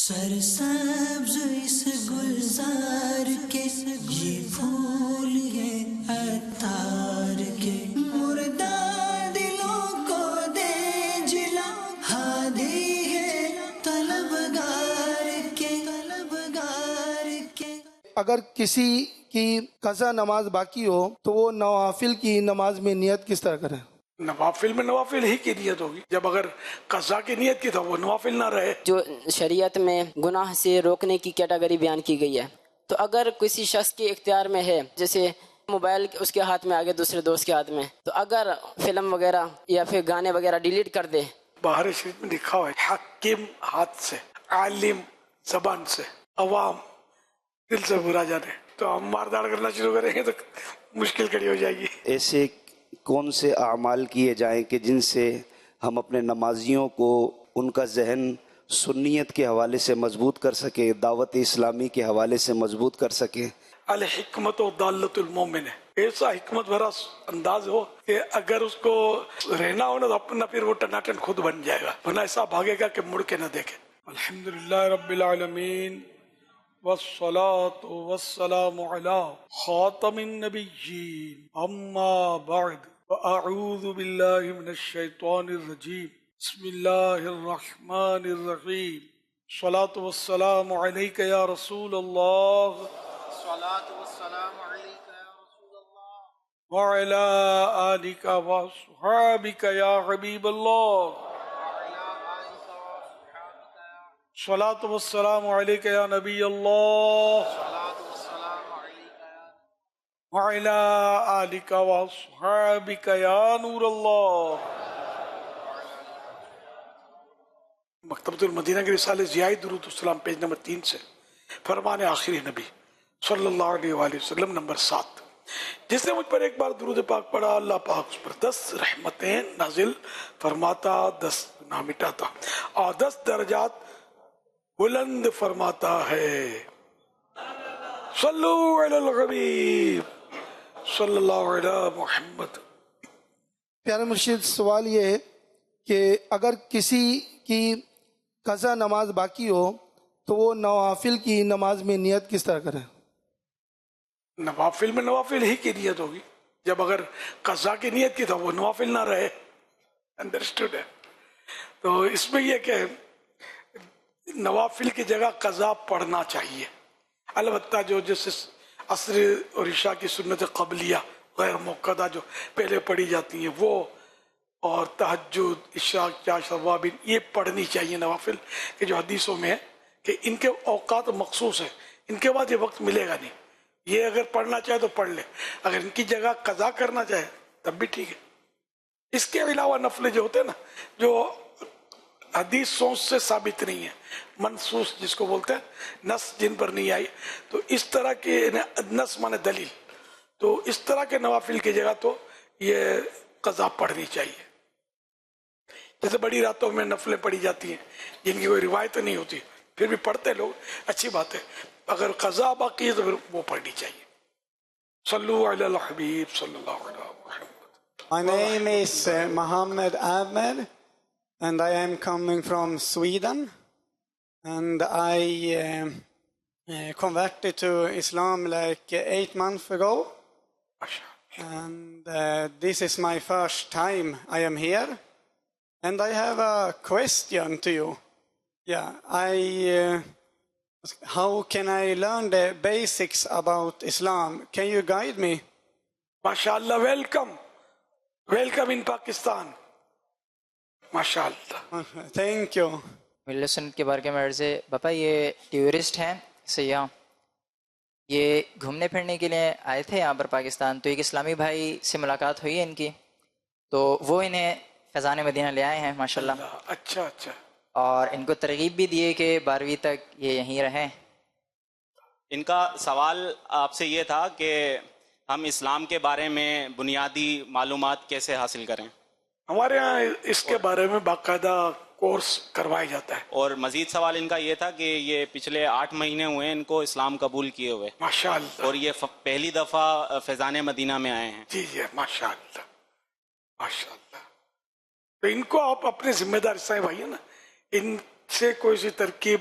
سرسبز اس گلزار کے یہ پھول یہ عطار کے، مردہ دلوں کو دے جلا، ہادی ہے طلبگار کے، طلبگار کے۔ اگر کسی کی قضا نماز باقی ہو تو وہ نوافل کی نماز میں نیت کس طرح کرے؟ نوافل میں نوافل ہی کی نیت ہوگی، جب اگر قضا کی نیت کی تو وہ نوافل نہ رہے۔ جو شریعت میں گناہ سے روکنے کی کیٹیگری بیان کی گئی ہے، تو اگر کسی شخص کے اختیار میں ہے، جیسے موبائل اس کے ہاتھ میں آگے دوسرے دوست کے ہاتھ میں، تو اگر فلم وغیرہ یا پھر گانے وغیرہ ڈیلیٹ کر دے۔ باہر شریف میں لکھا ہوا ہے، حکیم ہاتھ سے، عالم زبان سے، عوام دل سے برا جانے، تو ہم مارداڑ کرنا شروع کریں گے تو مشکل کھڑی ہو جائے گی۔ ایسے کون سے اعمال کیے جائیں کہ جن سے ہم اپنے نمازیوں کو ان کا ذہن سنیت کے حوالے سے مضبوط کر سکیں، دعوت اسلامی کے حوالے سے مضبوط کر سکیں؟ الحکمت و دالت المومن ہے، ایسا حکمت بھرا انداز ہو کہ اگر اس کو رہنا ہو نا تو اپنا پھر وہ ٹناٹن خود بن جائے گا، ورنہ ایسا بھاگے گا کہ مڑ کے نہ دیکھے۔ الحمدللہ رب العالمین والصلاة والسلام علی خاتم النبیین، اما بعد فاعوذ باللہ من الشیطان الرجیم، بسم اللہ الرحمن الرحیم، الصلاة والسلام علیک یا رسول اللہ، الصلاة والسلام علیک یا رسول اللہ، وعلی آلک واصحابک یا حبیب اللہ، الصلاة والسلام علیک یا نبی اللہ، الصلاة والسلام علیک یا وعلی آلک واصحابک یا نور اللہ۔ مکتبۃ المدینہ کے رسالے ضیاء درود السلام پیج نمبر 3 سے، فرمان آخری نبی صلی اللہ علیہ وآلہ وسلم نمبر 7، جس نے مجھ پر ایک بار درود پاک پڑھا، اللہ پاک اس پر 10 رحمتیں نازل فرماتا، 10 گناہ مٹاتا اور 10 درجات بلند فرماتا ہے۔ صلو علی الحبیب صلی اللہ علی محمد۔ پیارے مرشد، سوال یہ ہے کہ اگر کسی کی قضا نماز باقی ہو تو وہ نوافل کی نماز میں نیت کس طرح کرے؟ نوافل میں نوافل ہی کی نیت ہوگی، جب اگر قضا کی نیت کی تو وہ نوافل نہ رہے۔ انڈرسٹوڈ ہے؟ تو اس میں یہ کہ نوافل کی جگہ قضا پڑھنا چاہیے، البتہ جو جیسے عصر اور عشاء کی سنت قبلیہ غیر موقعہ جو پہلے پڑھی جاتی ہیں وہ، اور تہجد، عشاء کیا شوابین، یہ پڑھنی چاہیے نوافل، کہ جو حدیثوں میں ہے کہ ان کے اوقات مخصوص ہیں، ان کے بعد یہ وقت ملے گا نہیں، یہ اگر پڑھنا چاہے تو پڑھ لے، اگر ان کی جگہ قضا کرنا چاہے تب بھی ٹھیک ہے۔ اس کے علاوہ نفل جو ہوتے ہیں نا، جو حدیثوں سے ثابت نہیں ہے، منصوص جس کو بولتے ہیں، نص جن پر نہیں آئی، تو اس طرح کے نص مانے دلیل، تو اس طرح کے نوافل کی جگہ تو یہ قضا پڑھنی چاہیے۔ جیسے بڑی راتوں میں نفلیں پڑھی جاتی ہیں جن کی کوئی روایت نہیں ہوتی، پھر بھی پڑھتے لوگ، اچھی بات ہے، اگر قضا باقی ہے تو پھر وہ پڑھنی چاہیے۔ صلو علی الحبیب صلی اللہ علیہ وسلم۔ My name is Mohammed Ahmed and I am coming from Sweden, and I converted to Islam like 8 months ago, and this is my first time I am here, and I have a question to you. How can I learn the basics about Islam? Can you guide me? MashaAllah, welcome in Pakistan. MashaAllah. Thank you. ملی سنت کے بارے میں عرض ہے، باپا یہ tourist ہیں، سیاح، یہ گھومنے پھرنے کے لیے آئے تھے یہاں پر پاکستان، تو ایک اسلامی بھائی سے ملاقات ہوئی ہے ان کی، تو وہ انہیں فیضان مدینہ لے آئے ہیں ماشاءاللہ، اچھا، اور ان کو ترغیب بھی دیے کہ 12ویں تک یہ یہیں رہیں۔ ان کا سوال آپ سے یہ تھا کہ ہم اسلام کے بارے میں بنیادی معلومات کیسے حاصل کریں؟ ہمارے ہاں اس کے بارے میں باقاعدہ کورس کروایا جاتا ہے۔ اور مزید سوال ان کا یہ تھا کہ یہ پچھلے 8 مہینے ہوئے ان کو اسلام قبول کیے ہوئے، ماشاءاللہ، اور یہ پہلی دفعہ فیضان مدینہ میں آئے ہیں۔ جی ماشاءاللہ ماشاءاللہ۔ تو ان کو آپ اپنے ذمہ دار حصہ بھائی ہے نا، ان سے کوئی سی ترکیب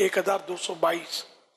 1222।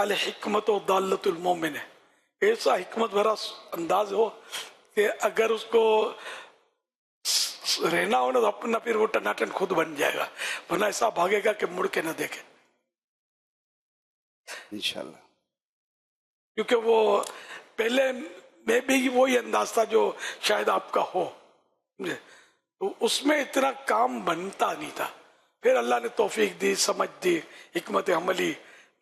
الحکمت و دالت المومن ہے، ایسا حکمت بھرا انداز ہو کہ اگر اس کو رہنا ہو نا تو اپنا پھر وہ ٹناٹن خود بن جائے گا، ورنہ ایسا بھاگے گا کہ مڑ کے نہ دیکھے. انشاءاللہ. کیونکہ وہ پہلے میں بھی وہی انداز تھا جو شاید آپ کا ہو، تو اس میں اتنا کام بنتا نہیں تھا. پھر اللہ نے توفیق دی، سمجھ دی، حکمت عملی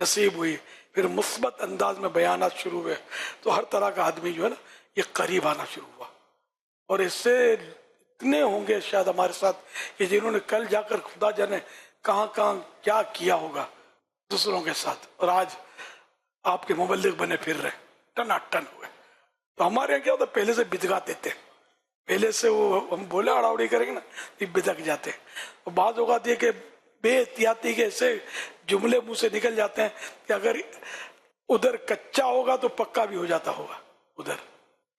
نصیب ہوئی، پھر مثبت انداز میں بیانات شروع ہوئے، تو ہر طرح کا آدمی جو ہے نا یہ قریب آنا شروع ہوا. اور اس سے اتنے ہوں گے شاید ہمارے ساتھ کہ جنہوں نے کل جا کر خدا جانے کہاں کہاں کیا کیا ہوگا دوسروں کے ساتھ، اور آج آپ کے مبلغ بنے پھر رہے، ٹنا ٹن ہوئے. تو ہمارے یہاں کیا ہوتا ہے، پہلے سے بدگا دیتے، پہلے سے وہ ہم بولے اڑاوڑی کریں گے نا تو بدک جاتے. اور بعض اوقات یہ کہ بے احتیاطی کے ایسے جملے منہ سے نکل جاتے ہیں کہ اگر ادھر کچا ہوگا تو پکا بھی ہو جاتا ہوگا ادھر.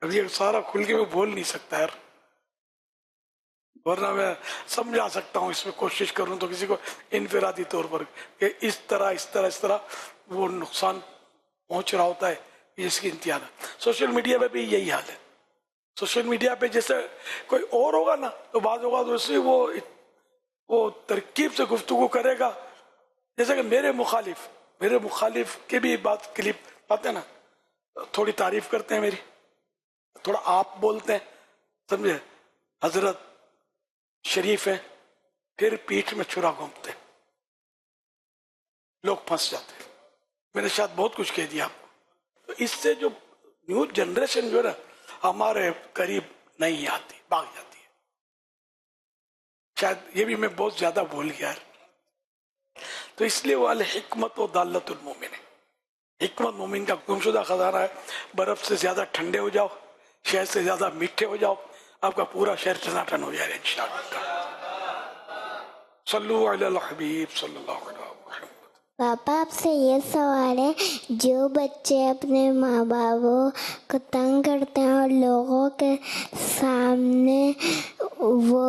اب یہ سارا کھل کے میں بول نہیں سکتا یار، ورنہ میں سمجھا سکتا ہوں، اس میں کوشش کروں تو کسی کو انفرادی طور پر کہ اس طرح وہ نقصان پہنچ رہا ہوتا ہے جس کی انتہا. سوشل میڈیا پہ بھی یہی حال ہے. سوشل میڈیا پہ جیسے کوئی اور ہوگا نا تو بعض اوقات ویسے وہ ترکیب سے گفتگو کرے گا جیسے کہ میرے مخالف کے بھی بات کلپ پاتے نا، تھوڑی تعریف کرتے ہیں میری، تھوڑا آپ بولتے ہیں، سمجھے، حضرت شریف ہیں، پھر پیٹھ میں چھرا گھونپتے ہیں، لوگ پھنس جاتے ہیں. میں نے شاید بہت کچھ کہہ دیا آپ کو. تو اس سے جو نیو جنریشن جو ہے نا ہمارے قریب نہیں آتی، بھاگ جاتی ہے. شاید یہ بھی میں بہت زیادہ بھول گیا ہے. تو اس لیے وہ الحکمت و دالت المومن ہے. حکمت مومن کا گمشدہ خزانہ ہے. برف سے زیادہ ٹھنڈے ہو جاؤ، شہد سے زیادہ میٹھے ہو جاؤ، آپ کا پورا شہر ٹناٹن ہو جائے گا انشاءاللہ. صلو علی الحبیب صلی اللہ علیہ وسلم. پاپا آپ سے یہ سوال ہے، جو بچے اپنے ماں باپوں کو تنگ کرتے ہیں اور لوگوں کے سامنے وہ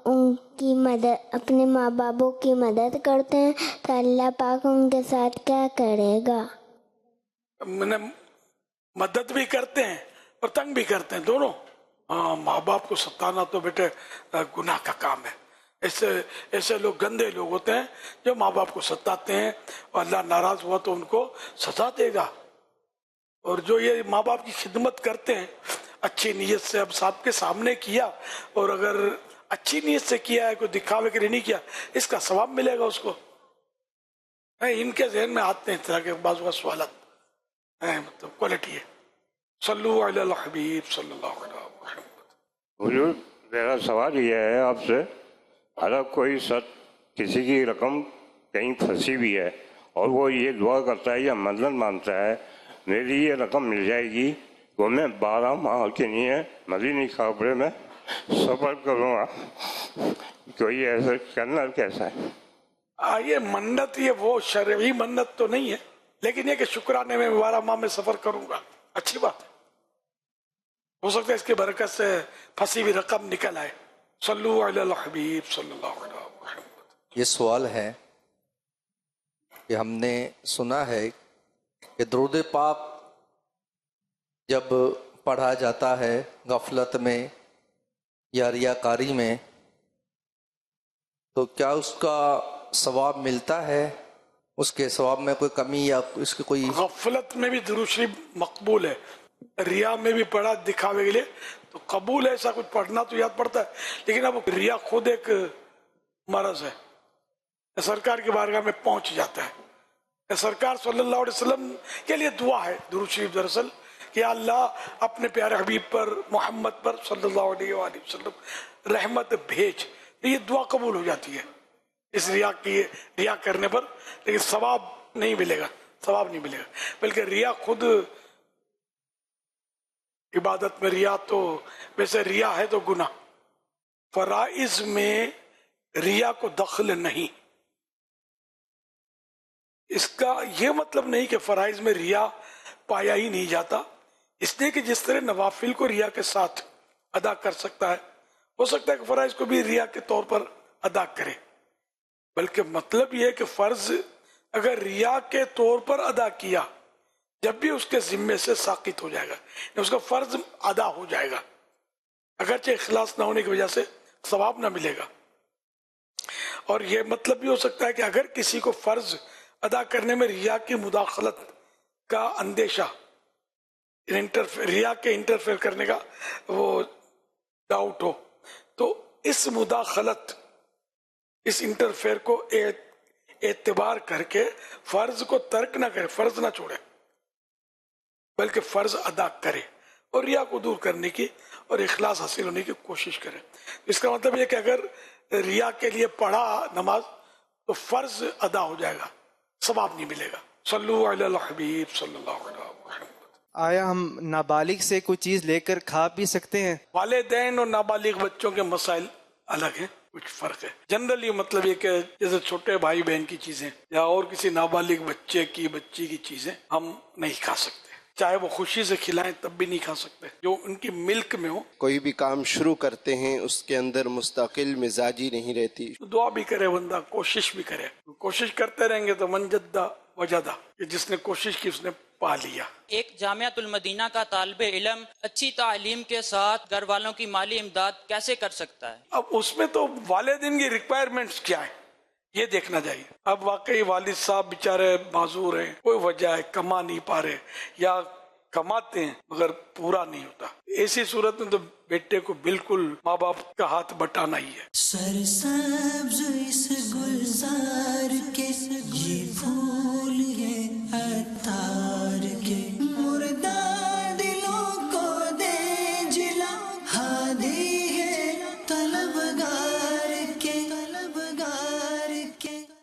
ان کی مدد، اپنے ماں باپوں کی مدد کرتے ہیں تو اللہ پاک ان کے ساتھ کیا کرے گا؟ مدد بھی کرتے ہیں اور تنگ بھی کرتے ہیں، دونوں. ماں باپ کو ستانا تو بیٹے گناہ کا کام ہے. ایسے لوگ گندے لوگ ہوتے ہیں جو ماں باپ کو ستاتے ہیں، اور اللہ ناراض ہوا تو ان کو سزا دے گا. اور جو یہ ماں باپ کی خدمت کرتے ہیں اچھی نیت سے، اب صاحب کے سامنے کیا، اور اگر اچھی نیت سے کیا ہے، کوئی دکھاوے کے لیے نہیں کیا، اس کا ثواب ملے گا اس کو. ان کے ذہن میں آتے ہیں اس طرح کے بعض سوالات، مطلب کوالٹی ہے. صلو علی الحبیب صلی اللہ علیہ وسلم. حضور میرا سوال یہ ہے آپ سے، اگر کوئی شخص کسی کی رقم کہیں پھنسی بھی ہے اور وہ یہ دعا کرتا ہے یا منت مانتا ہے میری یہ رقم مل جائے گی تو میں 12 ماہ کے لیے مدینہ کعبے میں سفر کروں گا، تو یہ ایسا کرنا کیسا ہے؟ یہ منت، یہ وہ شرعی منت تو نہیں ہے، لیکن یہ کہ شکرانے میں 12 ماہ میں سفر کروں گا، اچھی بات ہے. ہو سکتا ہے اس کی برکت سے پھنسی ہوئی رقم نکل آئے. صلو علی الحبیب صلی اللہ علیہ وسلم. یہ سوال ہے کہ ہم نے سنا ہے کہ درود پاک جب پڑھا جاتا ہے غفلت میں یا ریاکاری میں تو کیا اس کا ثواب ملتا ہے؟ اس کے ثواب میں کوئی کمی یا اس کی کوئی؟ غفلت میں بھی درود شریف مقبول ہے، ریا میں بھی پڑھا دکھاوے کے لیے تو قبول ہے. ایسا کچھ پڑھنا تو یاد پڑتا ہے، لیکن اب ریا خود ایک مرض ہے، سرکار کی بارگاہ میں پہنچ جاتا ہے. سرکار صلی اللہ علیہ وسلم کے لیے دعا ہے درود شریف دراصل کہ اللہ اپنے پیارے حبیب پر، محمد پر صلی اللہ علیہ وآلہ وسلم رحمت بھیج. یہ دعا قبول ہو جاتی ہے اس ریا کرنے پر، لیکن ثواب نہیں ملے گا، بلکہ ریا خود عبادت میں ریا تو ویسے ریا ہے تو گناہ. فرائض میں ریا کو دخل نہیں. اس کا یہ مطلب نہیں کہ فرائض میں ریا پایا ہی نہیں جاتا، اس لیے کہ جس طرح نوافل کو ریا کے ساتھ ادا کر سکتا ہے، ہو سکتا ہے کہ فرائض کو بھی ریا کے طور پر ادا کرے. بلکہ مطلب یہ ہے کہ فرض اگر ریا کے طور پر ادا کیا جب بھی اس کے ذمے سے ساقط ہو جائے گا، اس کا فرض ادا ہو جائے گا، اگرچہ اخلاص نہ ہونے کی وجہ سے ثواب نہ ملے گا۔ اور یہ مطلب بھی ہو سکتا ہے کہ اگر کسی کو فرض ادا کرنے میں ریا کی مداخلت کا اندیشہ، ریا کے انٹرفیئر کرنے کا وہ ڈاؤٹ ہو، تو اس مداخلت، اس انٹرفیئر کو اعتبار کر کے فرض کو ترک نہ کرے، فرض نہ چھوڑے، بلکہ فرض ادا کرے اور ریا کو دور کرنے کی اور اخلاص حاصل ہونے کی کوشش کرے۔ اس کا مطلب یہ کہ اگر ریا کے لیے پڑھا نماز تو فرض ادا ہو جائے گا، ثواب نہیں ملے گا۔ صلو علی الحبیب صلی اللہ علیہ وسلم۔ آیا ہم نابالغ سے کوئی چیز لے کر کھا پی سکتے ہیں؟ والدین اور نابالغ بچوں کے مسائل الگ ہیں، کچھ فرق ہے۔ جنرلی مطلب یہ کہ جیسے چھوٹے بھائی بہن کی چیزیں یا اور کسی نابالغ بچے کی بچی کی چیزیں ہم نہیں کھا سکتے، چاہے وہ خوشی سے کھلائیں تب بھی نہیں کھا سکتے جو ان کی ملک میں ہو۔ کوئی بھی کام شروع کرتے ہیں اس کے اندر مستقل مزاجی نہیں رہتی، دعا بھی کرے بندہ، کوشش بھی کرے، کوشش کرتے رہیں گے تو من جدہ وجدہ، کہ جس نے کوشش کی اس نے پا لیا۔ ایک جامعۃ المدینہ کا طالب علم اچھی تعلیم کے ساتھ گھر والوں کی مالی امداد کیسے کر سکتا ہے؟ اب اس میں تو والدین کی ریکوائرمنٹس کیا ہے یہ دیکھنا چاہیے۔ اب واقعی والد صاحب بیچارے معذور ہیں، کوئی وجہ ہے، کما نہیں پا رہے یا کماتے ہیں مگر پورا نہیں ہوتا، ایسی صورت میں تو بیٹے کو بالکل ماں باپ کا ہاتھ بٹانا ہی ہے۔ سرسبز اس گلزار